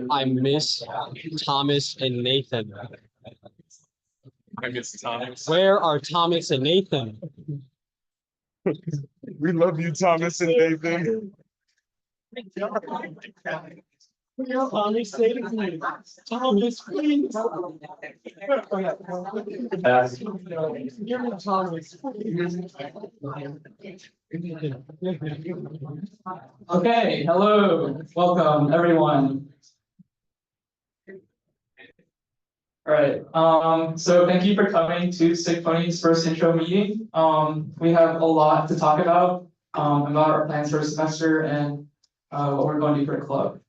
I miss Thomas and Nathan. I miss Thomas. Where are Thomas and Nathan? We love you, Thomas and Nathan. Thomas, please. Okay, hello, welcome everyone. All right, so thank you for coming to SIGPwny's first intro meeting. We have a lot to talk about our plans for the semester and what we're going to do for a club.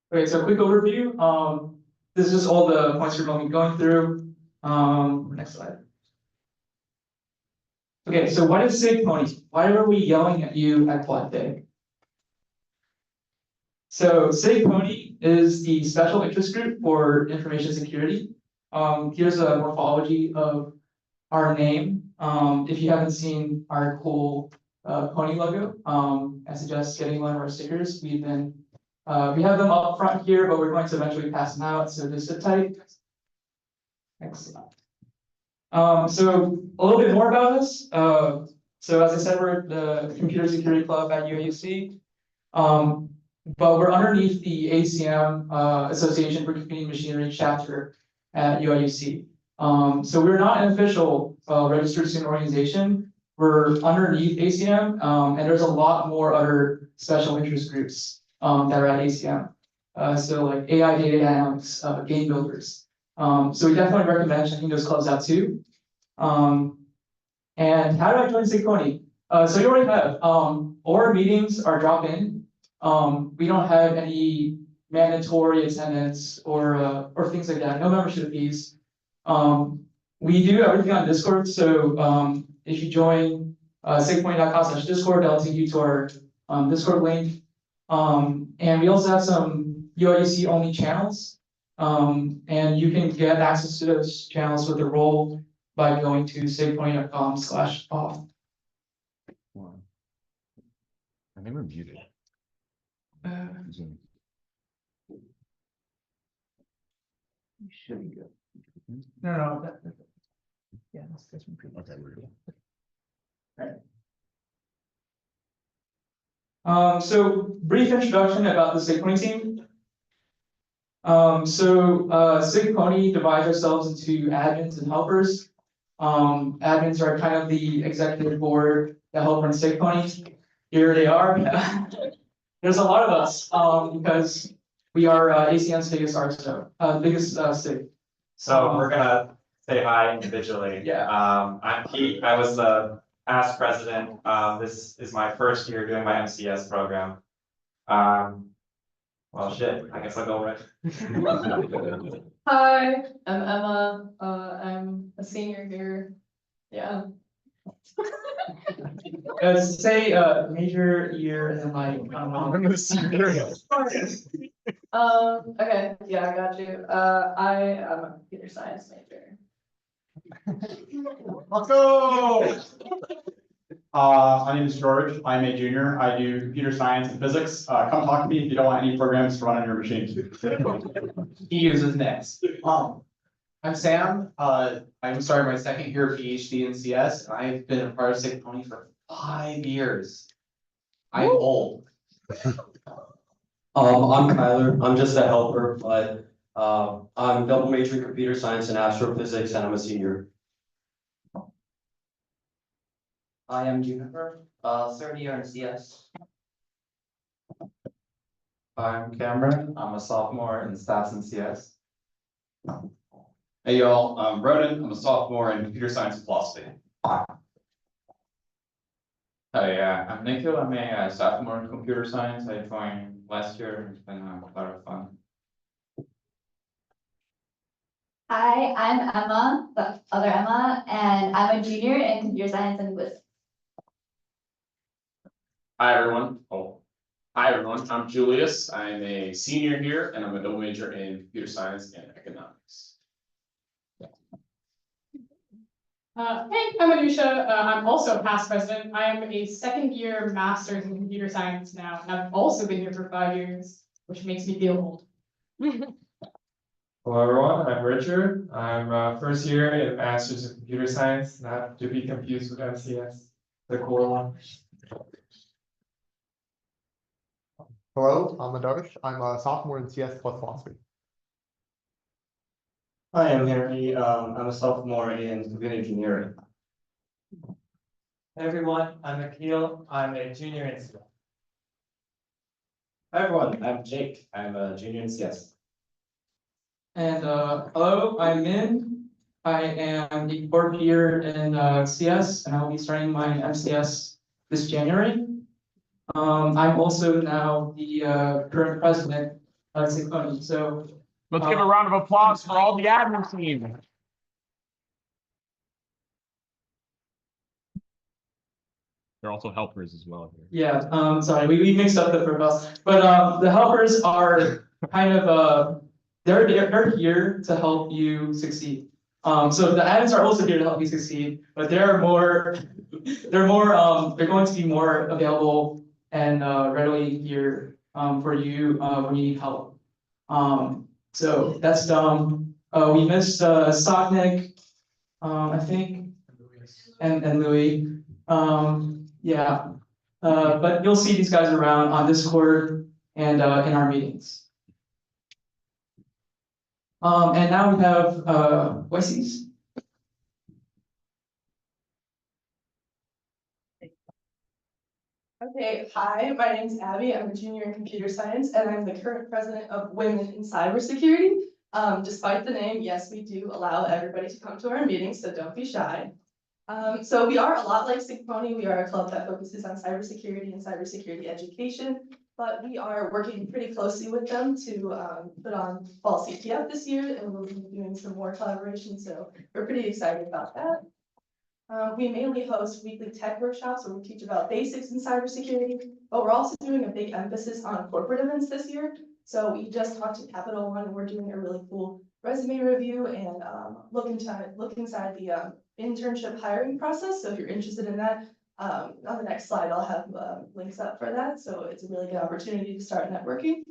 Okay, so quick overview. This is just all the points we're going to be going through. Next slide. Okay, so what is SIGPwny? Why are we yelling at you at Quad Day? So SIGPwny is the special interest group for information security. Here's a morphology of our name. If you haven't seen our cool pony logo, I suggest getting one of our stickers. We have them up front here, but we're going to eventually pass them out, so just sit tight. Next slide. So a little bit more about us. So as I said, we're the Computer Security Club at UIUC, but we're underneath the ACM Association for Computing Machinery chapter at UIUC. So we're not an official registered student organization. We're underneath ACM, and there's a lot more other special interest groups that are at ACM. So like AI data analytics, game builders. So we definitely recommend checking those clubs out too. And how do I join SIGPwny? So you already have. All our meetings are drop-in. We don't have any mandatory attendance or things like that. No membership fees. We do everything on Discord. So if you join sigpwny.com/discord, that'll take you to our Discord link. And we also have some UIUC only channels. And you can get access to those channels with a role by going to sigpwny.com/off. I think we're muted. You should be good. No, yeah, that's been pretty. Okay, we're good. Right. So brief introduction about the SIGPwny team. SIGPwny divides ourselves into admins and helpers. Admins are kind of the executive board that help run SIGPwny. Here they are. There's a lot of us because we are ACM's biggest SIG. So we're gonna say hi individually. Yeah. I'm Pete. I was the past president. This is my first year doing my MCS program. Well, shit. I guess I'll go right. Hi, I'm Emma. I'm a senior here. Yeah. Say major year and then I'm the senior. Okay, yeah, I got you. I am a computer science major. Let's go! My name is George. I'm a junior. I do computer science and physics. Come talk to me if you don't want any programs to run on your machine. He uses next. I'm Sam. I'm starting my second year PhD in CS, and I've been a part of SIGPwny for 5 years. I'm old. I'm Kyler. I'm just a helper, but I'm double major in computer science and astrophysics, and I'm a senior. I am Juniper, third year in CS. I'm Cameron. I'm a sophomore in stats and CS. Hey y'all, I'm Ronan. I'm a sophomore in computer science and philosophy. Hi, I'm Nikhil. I'm a sophomore in computer science. I joined last year. It's been a lot of fun. Hi, I'm Emma, the other Emma, and I'm a junior in computer science and linguistics. Hi everyone. Hi everyone. I'm Julius. I'm a senior here, and I'm a double major in computer science and economics. Hey, I'm Anusha. I'm also past president. I am a second year master's in computer science now, and I've also been here for 5 years, which makes me feel old. Hello, everyone. I'm Richard. I'm first year in Masters of Computer Science, not to be confused with MCS, the core one. Hello, I'm Adarsh. I'm a sophomore in CS plus philosophy. Hi, I'm Henry. I'm a sophomore in computer engineering. Hey, everyone. I'm Akil. I'm a junior in CS. Hi, everyone. I'm Jake. I'm a junior in CS. And hello, I'm Minh. I am the fourth year in CS, and I'll be starting my MCS this January. I'm also now the current president of SIGPwny. So Let's give a round of applause for all the admin team. They're also helpers as well here. yeah, sorry, we mixed up the profiles, but the helpers are kind of they're here to help you succeed. So the admins are also here to help you succeed, but they're going to be more available and readily here for you when you need help. So that's we missed Soknik, I think, and Louis. Yeah, but you'll see these guys around on Discord and in our meetings. And now we have Wesley's. Okay, hi, my name's Abby. I'm a junior in computer science, and I'm the current president of Women in Cybersecurity. Despite the name, yes, we do allow everybody to come to our meetings, so don't be shy. So we are a lot like SIGPwny. We are a club that focuses on cybersecurity and cybersecurity education, but we are working pretty closely with them to put on fall CTF this year, and we'll be doing some more collaboration, so we're pretty excited about that. We mainly host weekly tech workshops where we teach about basics in cybersecurity, but we're also doing a big emphasis on corporate events this year. So we just talked to Capital One, and we're doing a really cool resume review and look inside the internship hiring process. So if you're interested in that, on the next slide, I'll have links up for that. So it's a really good opportunity to start networking.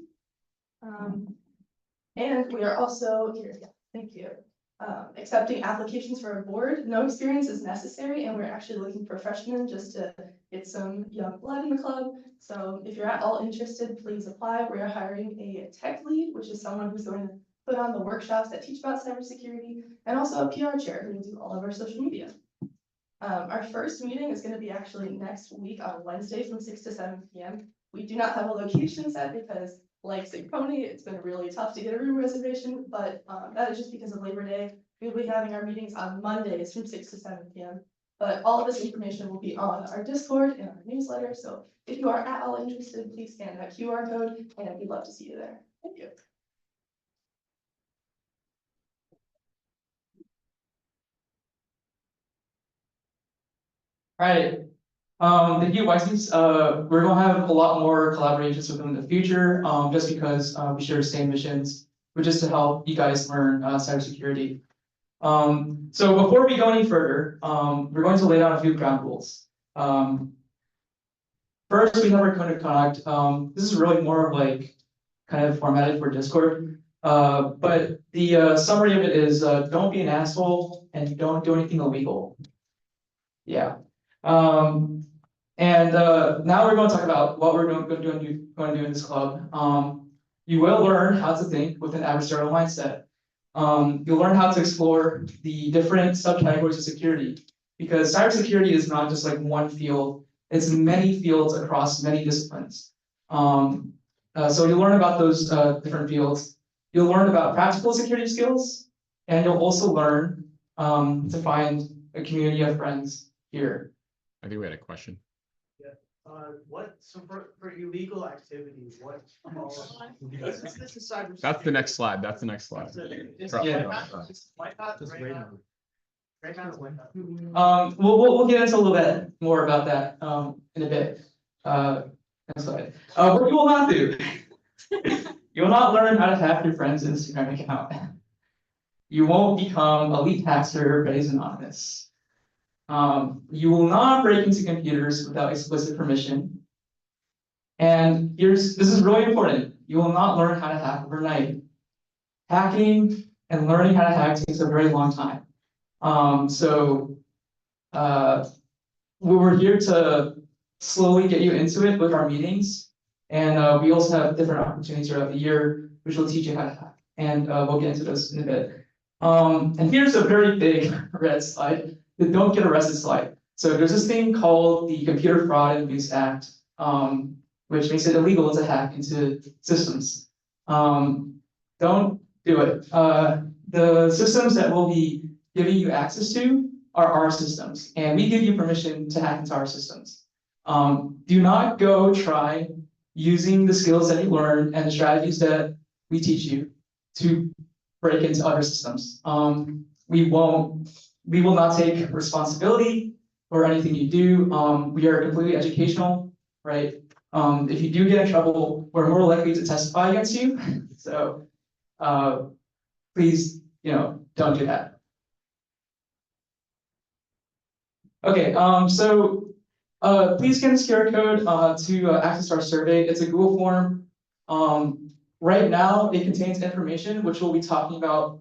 And we are also here, yeah, thank you. Accepting applications for a board. No experience is necessary, and we're actually looking for freshmen just to get some young blood in the club. So if you're at all interested, please apply. We're hiring a tech lead, which is someone who's going to put on the workshops that teach about cybersecurity, and also a PR chair who will do all of our social media. Our first meeting is going to be actually next week on Wednesday from 6 to 7 p.m. We do not have a location set because, like SIGPwny, it's been really tough to get a room reservation, but that is just because of Labor Day. We'll be having our meetings on Mondays from 6 to 7 p.m. But all of this information will be on our Discord and our newsletter. So if you are at all interested, please scan that QR code, and we'd love to see you there. Thank you. All right. Thank you, Wesley's. We're gonna have a lot more collaborations with them in the future, just because we share the same missions, which is to help you guys learn cybersecurity. So before we go any further, we're going to lay down a few ground rules. First, we have our code of conduct. This is really more of like kind of formatted for Discord. But the summary of it is don't be an asshole and don't do anything illegal. Yeah. And now we're going to talk about what we're going to do in this club. You will learn how to think with an adversarial mindset. You'll learn how to explore the different subcategories of security, because cybersecurity is not just like one field, it's many fields across many disciplines. So you'll learn about those different fields. You'll learn about practical security skills, and you'll also learn to find a community of friends here. I think we had a question. So for illegal activities, what? This is cybersecurity. That's the next slide. That's the next slide. We'll get into a little bit more about that in a bit. Next slide. What you will not do. You will not learn how to hack your friend's Instagram account. You won't become a lead hacker, but is anonymous. You will not break into computers without explicit permission. And this is really important. You will not learn how to hack overnight. Hacking and learning how to hack takes a very long time. We were here to slowly get you into it with our meetings. And we also have different opportunities throughout the year, which will teach you how to hack. And we'll get into this in a bit. And here's a very big red slide, the don't get arrested slide. So there's this thing called the Computer Fraud and Abuse Act, which makes it illegal to hack into systems. Don't do it. The systems that we'll be giving you access to are our systems, and we give you permission to hack into our systems. Do not go try using the skills that you learn and the strategies that we teach you to break into other systems. We will not take responsibility for anything you do. We are completely educational, right? If you do get in trouble, we're more likely to testify against you. So please, don't do that. Okay, please scan this QR code to access our survey. It's a Google form. Right now, it contains information which we'll be talking about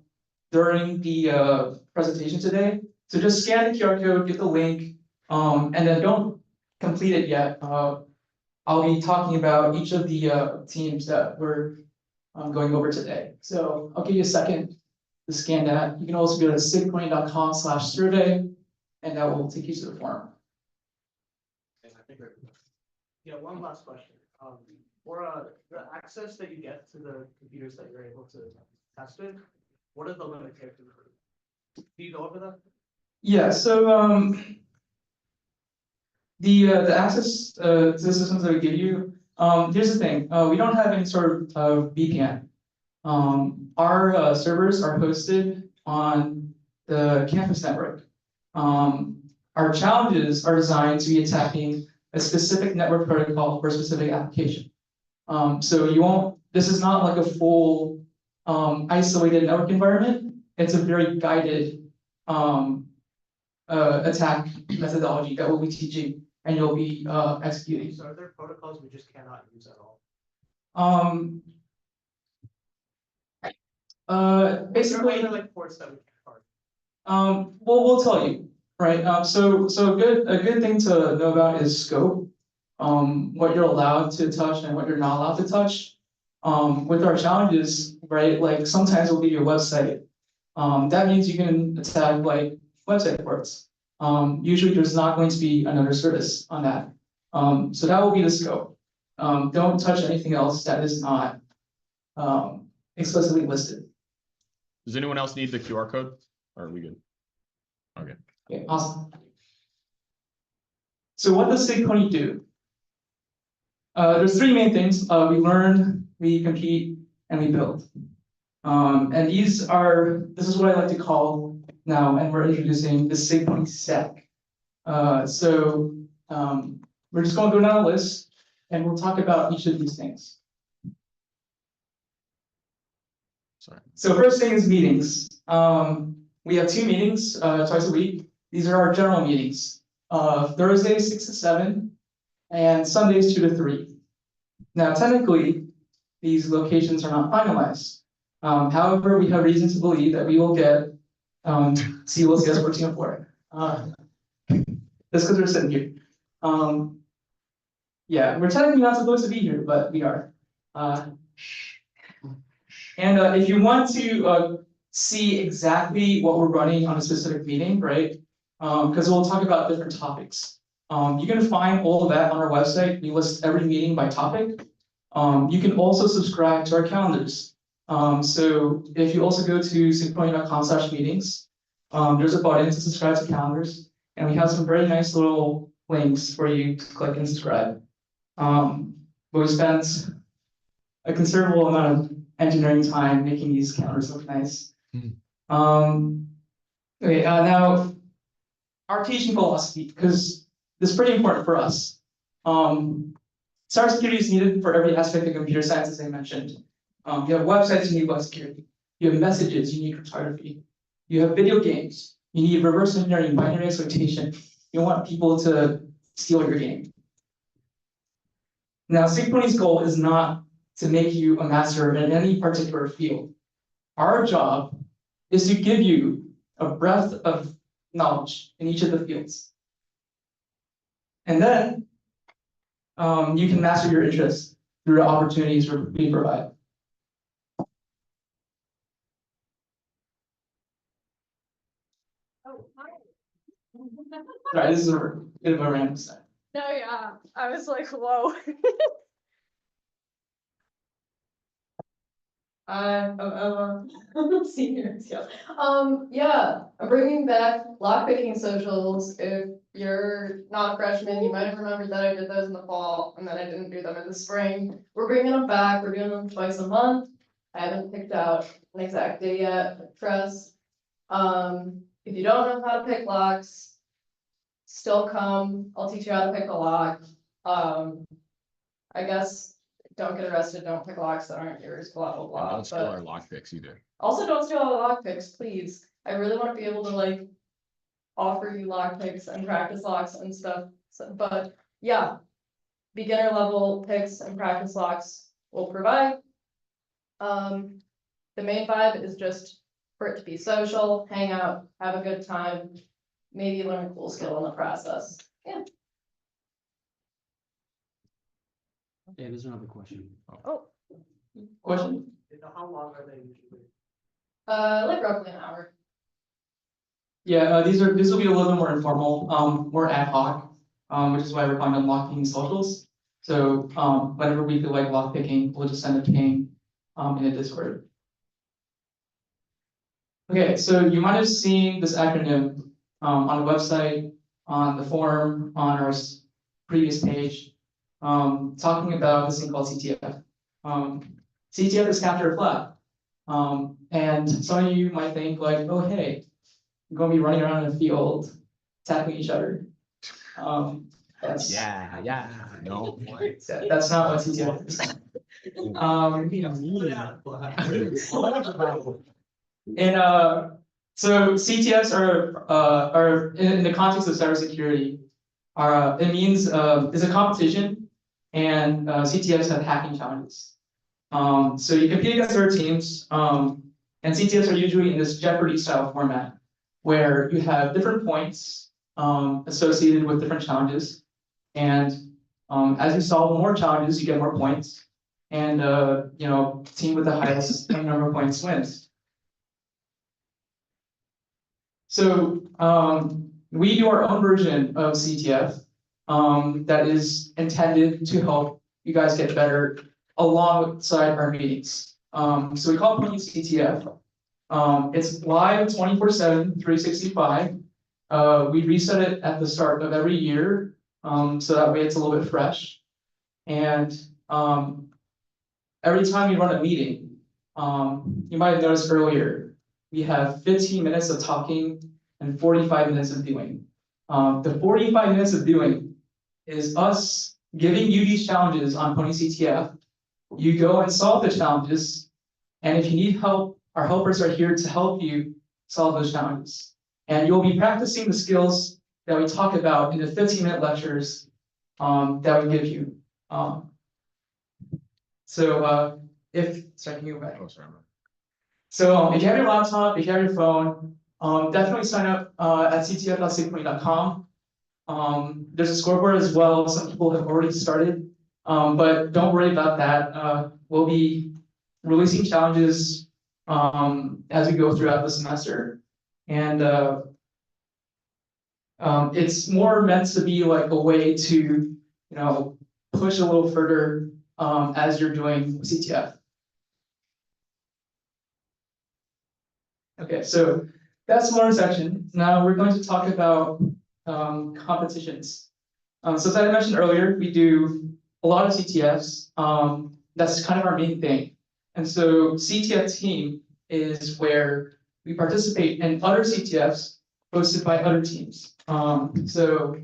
during the presentation today. So just scan the QR code, get the link, and then don't complete it yet. I'll be talking about each of the teams that we're going over today. So I'll give you a second to scan that. You can also go to SIGPwny.com/survey, and that will take you to the form. Yeah, one last question. For the access that you get to the computers that you're able to test it, what are the limitations? Do you go over that? Yeah, so the access to the systems that we give you, here's the thing, we don't have any sort of VPN. Our servers are hosted on the campus network. Our challenges are designed to be attacking a specific network protocol for a specific application. So this is not like a full isolated network environment. It's a very guided attack methodology that we'll be teaching and you'll be executing. So are there protocols we just cannot use at all? Basically, are there like ports that we can't target? well, we'll tell you, right? So a good thing to know about is scope, what you're allowed to touch and what you're not allowed to touch. With our challenges, right? Like sometimes it'll be your website. That means you can attack like website ports. Usually there's not going to be another service on that. So that will be the scope. Don't touch anything else that is not explicitly listed. Does anyone else need the QR code? Or are we good? Okay. Okay, awesome. So what does SIGPwny do? There's three main things. We learn, we compete, and we build. And this is what I like to call now, and we're introducing the SIGPwny stack. We're just going to go down the list, and we'll talk about each of these things. Sorry. So first thing is meetings. We have 2 meetings twice a week. These are our general meetings. Thursdays 6 to 7, and Sundays 2 to 3. Now, technically, these locations are not finalized. However, we have reason to believe that we will get CS for Singapore. Just because we're sitting here. Yeah, we're technically not supposed to be here, but we are. And if you want to see exactly what we're running on a specific meeting, right? Because we'll talk about different topics. You can find all of that on our website. We list every meeting by topic. You can also subscribe to our calendars. So if you also go to SIGPwny.com/meetings, there's a button to subscribe to calendars, and we have some very nice little links for you to click and subscribe. But we spent a considerable amount of engineering time making these calendars look nice. Okay, now our teaching philosophy, because this is pretty important for us. Cybersecurity is needed for every aspect of computer science, as I mentioned. You have websites, you need web security. You have messages, you need cryptography. You have video games, You need reverse engineering, binary exploitation. You want people to steal your game. Now, SIGPwny's goal is not to make you a master in any particular field. Our job is to give you a breadth of knowledge in each of the fields. And then you can master your interests through the opportunities we provide. Oh, hi. Sorry, this is a bit of a random set. No, yeah, I was like, whoa. I'm Emma, senior. Yeah. Yeah, I'm bringing back lockpicking socials. If you're not a freshman, you might have remembered that I did those in the fall and then I didn't do them in the spring. We're bringing them back. We're doing them twice a month. I haven't picked out an exact day yet, trust. If you don't know how to pick locks, still come. I'll teach you how to pick a lock. I guess don't get arrested, don't pick locks that aren't yours, blah, blah, blah. Don't steal our lockpicks either. Also, don't steal all the lockpicks, please. I really want to be able to like offer you lockpicks and practice locks and stuff. So, but yeah, beginner level picks and practice locks will provide. The main vibe is just for it to be social, hang out, have a good time, maybe learn a cool skill in the process. Yeah. Yeah, there's another question. Oh, Question? How long are they usually? like roughly an hour. Yeah, this will be a little bit more informal, more ad hoc, which is why we're calling them locking socials. So whenever we feel like lock picking, we'll just send a ping in a Discord. Okay, so you might have seen this acronym on the website, on the forum, on our previous page, talking about this thing called CTF. CTF is capture a flag. And some of you might think like, oh, hey, you're going to be running around in a field, tackling each other. That's, No. that's not what CTF is. And so CTFs are in the context of cybersecurity, it means is a competition, and CTFs have hacking challenges. So you compete against other teams, and CTFs are usually in this Jeopardy style format, where you have different points associated with different challenges, and as you solve more challenges, you get more points, and team with the highest number of points wins. So we do our own version of CTF that is intended to help you guys get better alongside our meetings. So we call it Minh CTF. It's live 24/7, 365. We reset it at the start of every year, so that way it's a little bit fresh. And every time we run a meeting, you might have noticed earlier, we have 15 minutes of talking and 45 minutes of doing. The 45 minutes of doing is us giving you these challenges on Pwny CTF. You go and solve the challenges, and if you need help, our helpers are here to help you solve those challenges. And you'll be practicing the skills that we talk about in the 15-minute lectures that we give you. Sorry, can you go back? Oh, sorry. So if you have your laptop, if you have your phone, definitely sign up at ctf.sigpwny.com. There's a scoreboard as well. Some people have already started, but don't worry about that. We'll be releasing challenges as we go throughout the semester. And it's more meant to be like a way to, push a little further as you're doing CTF. Okay, so that's one section. Now we're going to talk about competitions. So as I mentioned earlier, we do a lot of CTFs. That's kind of our main thing. And so CTF team is where we participate in other CTFs hosted by other teams. So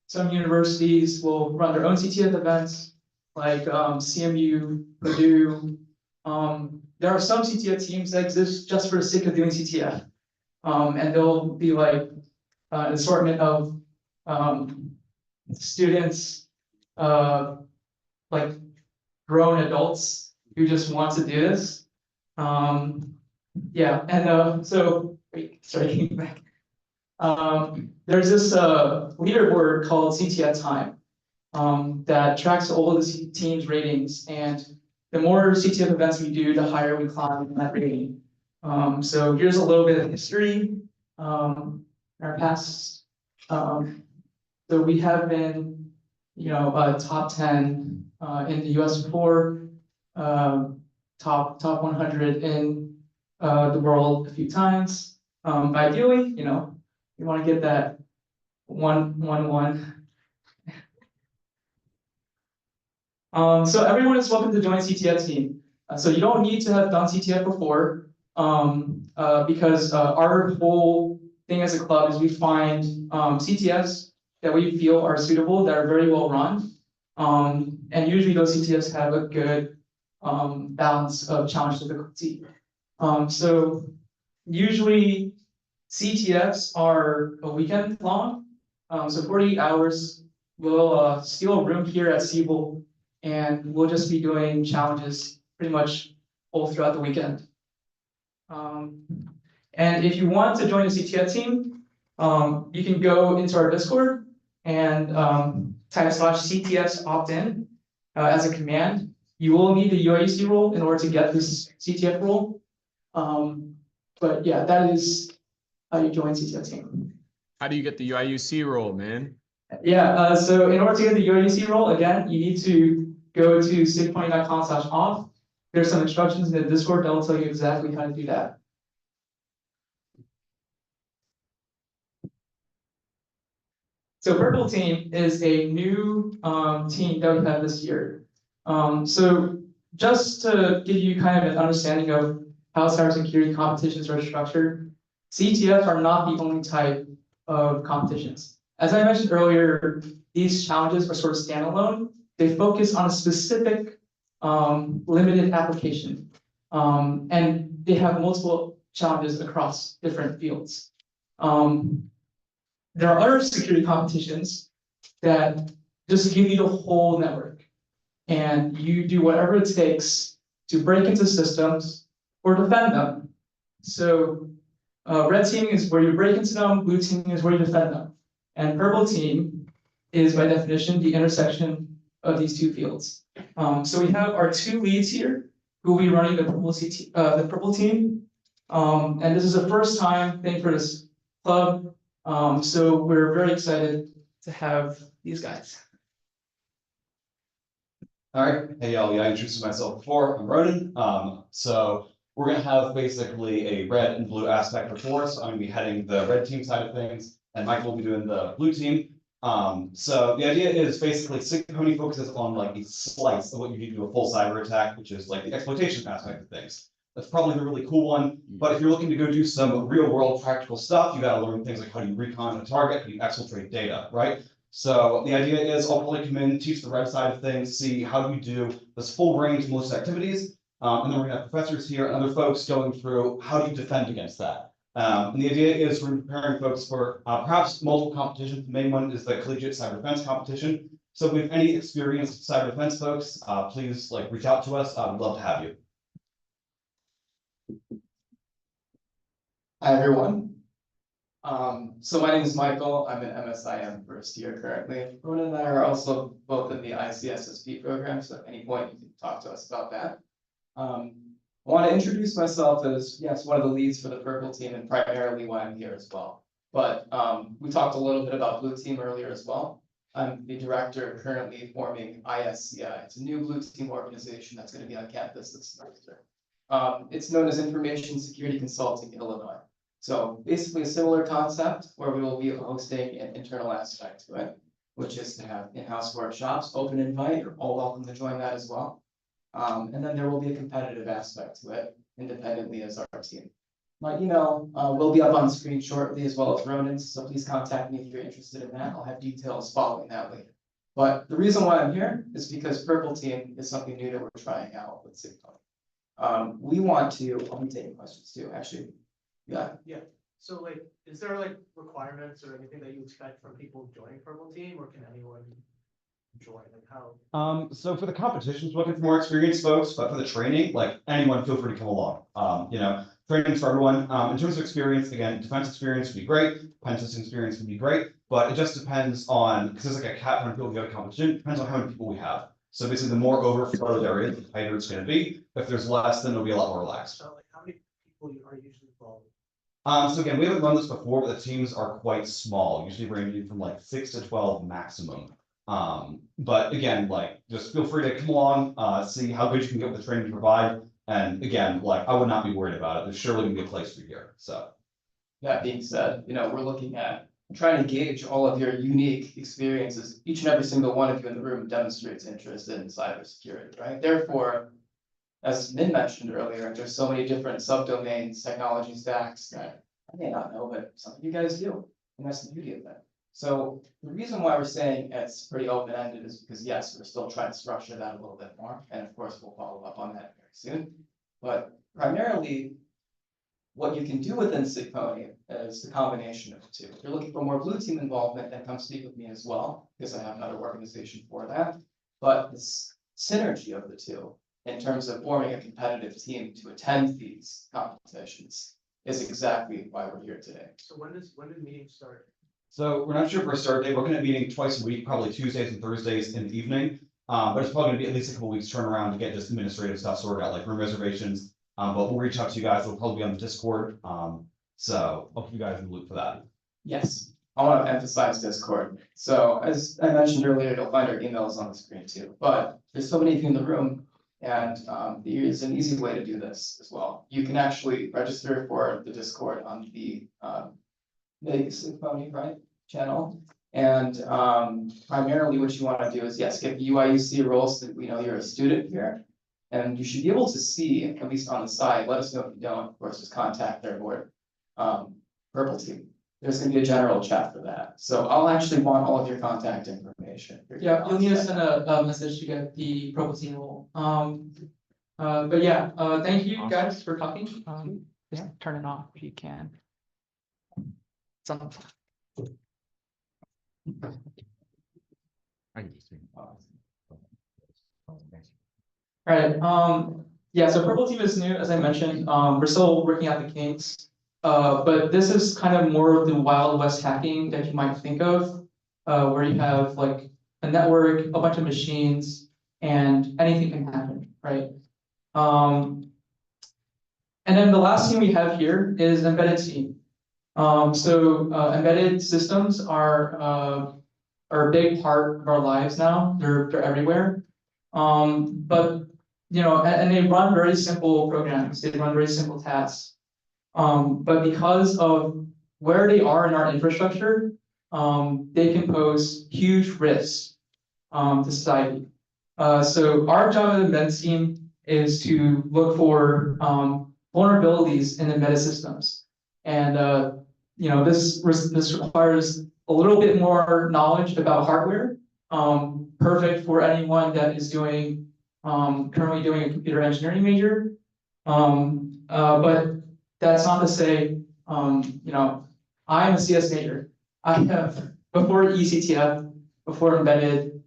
some universities will run their own CTF events, like CMU, Purdue. There are some CTF teams that exist just for the sake of doing CTF. And there'll be like an assortment of students, like grown adults who just want to do this. Yeah, and so wait, sorry, getting back. There's this leaderboard called FA2024 that tracks all of the team's ratings, and the more CTF events we do, the higher we climb in that rating. So here's a little bit of history, our past. So we have been, top 10 in the US before, top 100 in the world a few times. Ideally, you want to get that 1-1-1. So everyone is welcome to join CTF team. So you don't need to have done CTF before, because our whole thing as a club is we find CTFs that we feel are suitable, that are very well run. And usually those CTFs have a good balance of challenge difficulty. So usually CTFs are a weekend long, so 48 hours. We'll steal a room here at SIGPwny, and we'll just be doing challenges pretty much all throughout the weekend. And if you want to join the CTF team, you can go into our Discord and type /CTFs opt-in as a command. You will need the UIUC role in order to get this CTF role. But yeah, that is how you join CTF team. How do you get the UIUC role, man? Yeah, so in order to get the UIUC role, again, you need to go to SIGPwny.com/off. There's some instructions in the Discord that will tell you exactly how to do that. So Purple Team is a new team that we have this year. So just to give you kind of an understanding of how cybersecurity competitions are structured, CTFs are not the only type of competitions. As I mentioned earlier, these challenges are sort of standalone. They focus on a specific limited application, and they have multiple challenges across different fields. There are other security competitions that just give you the whole network, and you do whatever it takes to break into systems or defend them. So red teaming is where you break into them, blue teaming is where you defend them. And purple team is by definition the intersection of these two fields. So we have our two leads here who will be running the purple team. And this is a first time thing for this club. So we're very excited to have these guys. All right, hey y'all, I introduced myself before, I'm Ronan. So we're gonna have basically a red and blue aspect before, so I'm gonna be heading the red team side of things, and Michael will be doing the blue team. So the idea is basically SIGPwny focuses on like a slice of what you need to do a full cyber attack, which is like the exploitation aspect of things. That's probably the really cool one, but if you're looking to go do some real world practical stuff, you gotta learn things like how do you recon a target, how do you exfiltrate data, right? So the idea is I'll probably come in, teach the red side of things, see how do you do this full range of malicious activities, and then we're gonna have professors here and other folks going through how do you defend against that. And the idea is we're preparing folks for perhaps multiple competitions. The main one is the collegiate cyber defense competition. So if we have any experienced cyber defense folks, please reach out to us. We'd love to have you. Hi, everyone. So my name is Michael. I'm an MSIM first year currently. Ronan and I are also both in the ICSSP program, so at any point you can talk to us about that. I want to introduce myself as, yes, one of the leads for the purple team and primarily why I'm here as well. But we talked a little bit about blue team earlier as well. I'm the director currently forming ISCI. It's a new blue team organization that's going to be on campus this semester. It's known as Information Security Consulting Illinois. So basically a similar concept where we will be hosting an internal aspect to it, which is to have in-house workshops, open invite, you're all welcome to join that as well. And then there will be a competitive aspect to it independently as our team. My email will be up on screen shortly as well as Ronan's, so please contact me if you're interested in that. I'll have details following that later. But the reason why I'm here is because purple team is something new that we're trying out with SIGPwny. We want to, I'll be taking questions too, actually. Yeah. So like, is there like requirements or anything that you expect from people joining purple team, or can anyone join, like how? So for the competitions, looking for more experienced folks, but for the training, like anyone, feel free to come along. Training's for everyone. In terms of experience, again, defense experience would be great, pen testing experience would be great, but it just depends on, because there's like a cap on people who go to competition, depends on how many people we have. So basically, the more overflow there is, the tighter it's gonna be. If there's less, then it'll be a lot more relaxed. So like, how many people are usually involved? So again, we haven't run this before, but the teams are quite small, usually ranging from like 6 to 12 maximum. But again, like, just feel free to come along, see how good you can get with the training to provide. And again, like, I would not be worried about it. There's surely gonna be a place for you here, so. That being said, we're looking at trying to gauge all of your unique experiences. Each and every single one of you in the room demonstrates interest in cybersecurity, right? Therefore, as Minh mentioned earlier, there's so many different subdomains, technology stacks that I may not know, but some of you guys do. And that's the beauty of that. So the reason why we're saying it's pretty open-ended is because, yes, we're still trying to structure that a little bit more. And of course, we'll follow up on that very soon. But primarily, what you can do within SIGPwny is the combination of the two. If you're looking for more blue team involvement, then come speak with me as well, because I have another organization for that. But this synergy of the two, in terms of forming a competitive team to attend these competitions, is exactly why we're here today. So when do meetings start? So we're not sure for a start date. We're gonna be meeting twice a week, probably Tuesdays and Thursdays in the evening. But it's probably gonna be at least a couple weeks turnaround to get just administrative stuff sorted out, like room reservations. But we'll reach out to you guys. It'll probably be on the Discord. So I'll keep you guys in the loop for that. Yes, I want to emphasize Discord. So as I mentioned earlier, you'll find our emails on the screen too. But there's so many of you in the room, and there's an easy way to do this as well. You can actually register for the Discord on the SIGPwny, right, channel. And primarily what you want to do is, yes, get the UIUC role so that we know you're a student here. And you should be able to see, at least on the side, let us know if you don't, of course, just contact our board, purple team. There's gonna be a general chat for that. So I'll actually want all of your contact information. Yeah, you'll need to send a message to get the purple team role. But yeah, thank you guys for talking. Just turn it off if you can. Something. Right, yeah, so purple team is new, as I mentioned. We're still working out the kinks. But this is kind of more of the Wild West hacking that you might think of, where you have like a network, a bunch of machines, and anything can happen, right? And then the last team we have here is embedded team. Embedded systems are a big part of our lives now. They're everywhere. But and they run very simple programs. They run very simple tasks. But because of where they are in our infrastructure, they can pose huge risks to society. So our job at the embedded team is to look for vulnerabilities in embedded systems. And this requires a little bit more knowledge about hardware, perfect for anyone that is currently doing a computer engineering major. But that's not to say, I am a CS major. I have, before ECTF, before embedded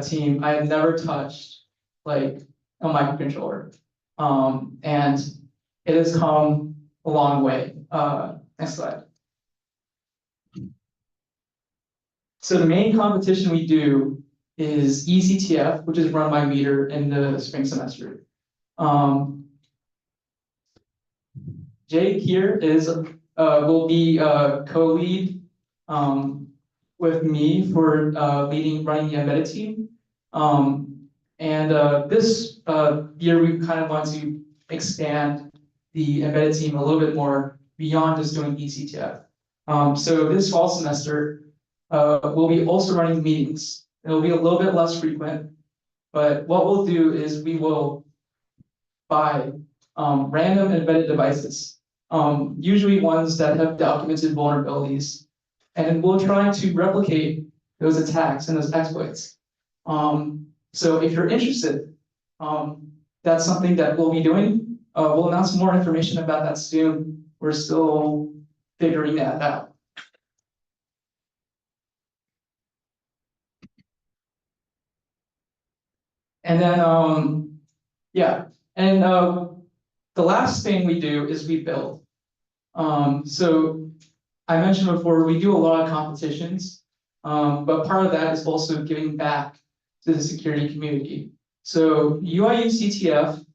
team, I have never touched like a microcontroller. And it has come a long way. Next slide. So the main competition we do is ECTF, which is run by Meter in the spring semester. Jake here will be co-lead with me for running the embedded team. This year we kind of want to expand the embedded team a little bit more beyond just doing ECTF. So this fall semester, we'll be also running meetings. It'll be a little bit less frequent, but what we'll do is we will buy random embedded devices, usually ones that have documented vulnerabilities, and we'll try to replicate those attacks and those exploits. So if you're interested, that's something that we'll be doing. We'll announce more information about that soon. we're still figuring that out. And then, yeah, and the last thing we do is we build. So I mentioned before, we do a lot of competitions, but part of that is also giving back to the security community. So UIU CTF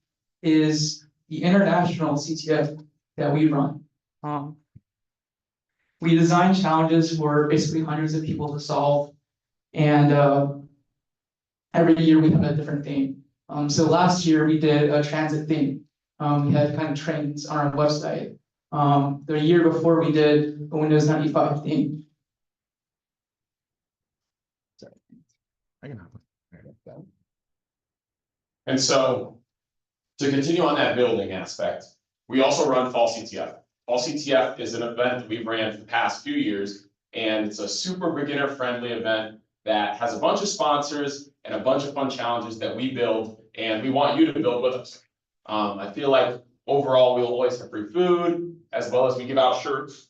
is the international CTF that we run. We design challenges for basically hundreds of people to solve, and every year we have a different theme. So last year we did a transit theme. We had kind of trains on our website. The year before we did a Windows 95 theme. I can have it. And so, to continue on that building aspect, we also run Fall CTF. Fall CTF is an event that we've ran for the past few years, and it's a super beginner-friendly event that has a bunch of sponsors and a bunch of fun challenges that we build, and we want you to build with us. I feel like overall, we'll always have free food, as well as we give out shirts.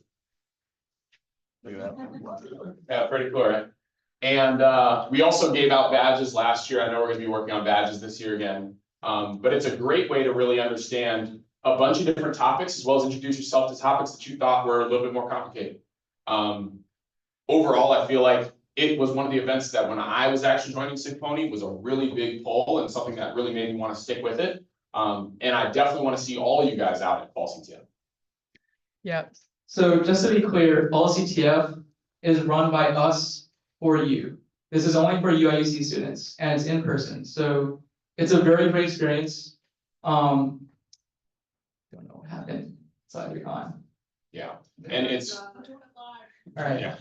Look at that. Yeah, pretty cool, right? And we also gave out badges last year. I know we're gonna be working on badges this year again. But it's a great way to really understand a bunch of different topics, as well as introduce yourself to topics that you thought were a little bit more complicated. Overall, I feel like it was one of the events that when I was actually joining SIGPwny was a really big pull and something that really made me want to stick with it. And I definitely want to see all you guys out at Fall CTF. Yeah. So just to be clear, Fall CTF is run by us for you. This is only for UIUC students and it's in person. So it's a very great experience. Don't know what happened. SidePwny. Yeah, and it's All right. yeah,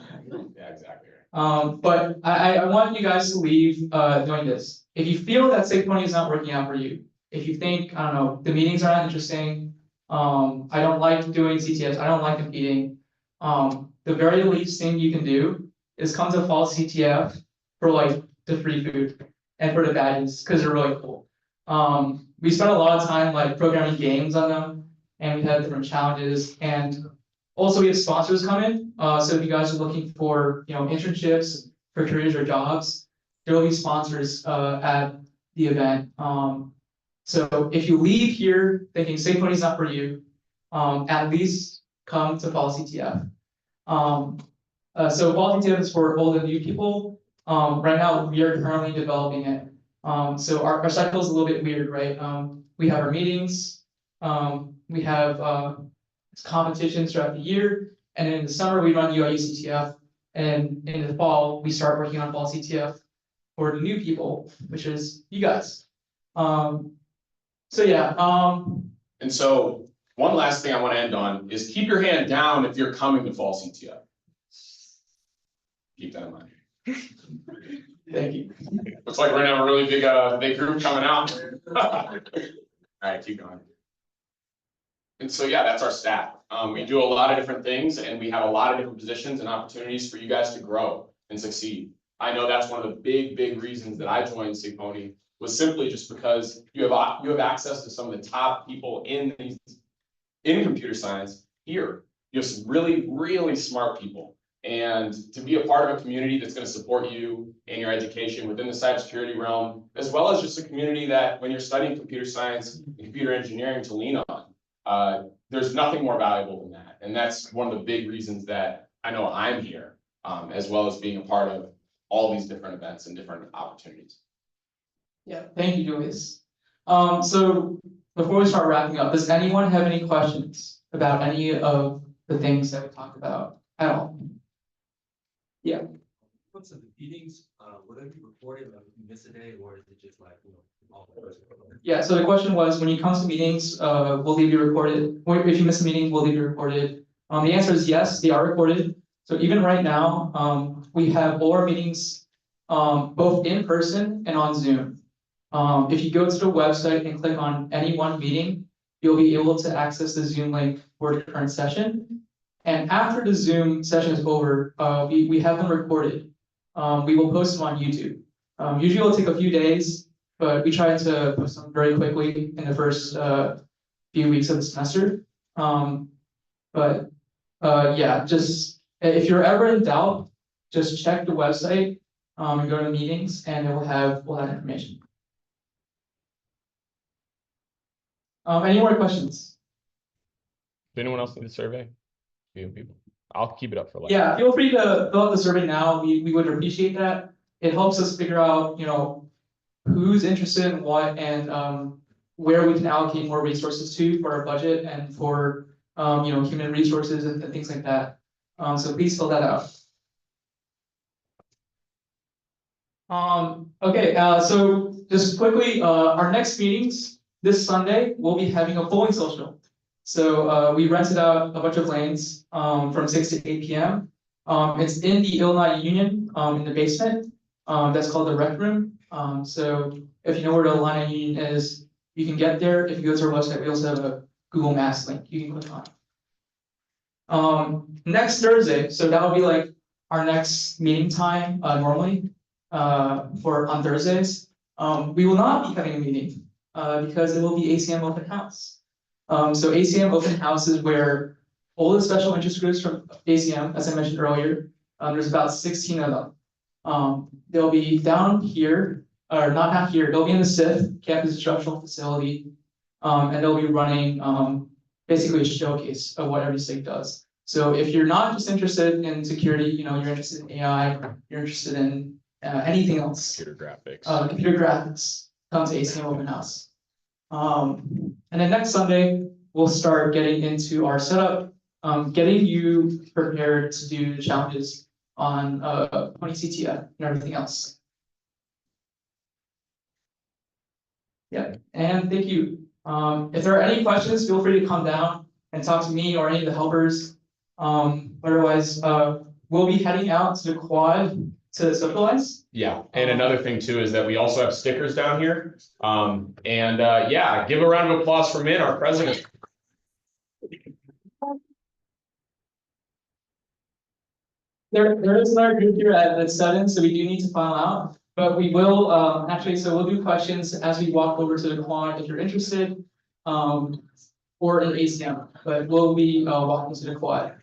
exactly. But I want you guys to leave doing this. If you feel that SIGPwny is not working out for you, if you think, I don't know, the meetings are not interesting, I don't like doing CTFs, I don't like competing, the very least thing you can do is come to Fall CTF for like the free food and for the badges, because they're really cool. We spent a lot of time like programming games on them, and we had different challenges, and also we have sponsors come in. So if you guys are looking for, you know, internships for careers or jobs, there will be sponsors at the event. So if you leave here thinking SIGPwny is not for you, at least come to Fall CTF. So Fall CTF is for old and new people. Right now we are currently developing it. So our cycle is a little bit weird, right? We have our meetings, we have competitions throughout the year, and then in the summer we run UIU CTF, and in the fall we start working on Fall CTF for the new people, which is you guys. So yeah. And so one last thing I want to end on is keep your hand down if you're coming to Fall CTF. Keep that in mind. Thank you. Looks like we're gonna have a really big group coming out. All right, keep going. And so, yeah, that's our staff. We do a lot of different things, and we have a lot of different positions and opportunities for you guys to grow and succeed. I know that's one of the big reasons that I joined SIGPwny, was simply just because you have access to some of the top people in computer science here. You have some really smart people. And to be a part of a community that's going to support you in your education within the cybersecurity realm, as well as just a community that when you're studying computer science and computer engineering to lean on, there's nothing more valuable than that. And that's one of the big reasons that I know I'm here, as well as being a part of all these different events and different opportunities. Yeah, thank you, Julius. So before we start wrapping up, does anyone have any questions about any of the things that we talked about at all? Yeah. What's the meetings, would it be recorded, like if you miss a day, or is it just like, you know, all the person? Yeah, so the question was, when you come to meetings, will they be recorded? Or if you miss a meeting, will they be recorded? The answer is yes, they are recorded. So even right now, we have all our meetings, both in person and on Zoom. If you go to the website and click on any one meeting, you'll be able to access the Zoom link for the current session. And after the Zoom session is over, we have them recorded. We will post them on YouTube. Usually it'll take a few days, but we try to post them very quickly in the first few weeks of the semester. But, yeah, just, if you're ever in doubt, just check the website, and go to meetings and it will have all that information. Any more questions? Does anyone else need a survey? Few people. I'll keep it up for like. Yeah, feel free to fill out the survey now. We would appreciate that. It helps us figure out, who's interested in what and where we can allocate more resources to for our budget and for human resources and things like that. So please fill that out. Okay, so just quickly, our next meetings this Sunday, we'll be having a bowling social. So we rented out a bunch of lanes from 6 to 8 p.m. It's in the Illinois Union in the basement. That's called the rec room. So if you know where the Illinois Union is, you can get there. If you go to our website, we also have a Google Maps link you can click on. Next Thursday, so that'll be like our next meeting time normally on Thursdays. We will not be having a meeting because it will be ACM open house. So ACM open house is where all the special interest groups from ACM, as I mentioned earlier, there's about 16 of them. They'll be down here, or not here, they'll be in the SIF, Campus Instructional Facility, and they'll be running basically a showcase of what every SIG does. So if you're not just interested in security, you're interested in AI, you're interested in anything else. Computer graphics. Computer graphics, come to ACM open house. And then next Sunday, we'll start getting into our setup, getting you prepared to do the challenges on FA2024 CTF and everything else. Yeah, and thank you. If there are any questions, feel free to come down and talk to me or any of the helpers. Otherwise, we'll be heading out to the quad to socialize. Yeah, and another thing too is that we also have stickers down here. Yeah, give a round of applause for Minh, our president. There is another group here at 7, so we do need to file out. But we will actually, so we'll do questions as we walk over to the quad if you're interested, or in ACM, but we'll be walking to the quad.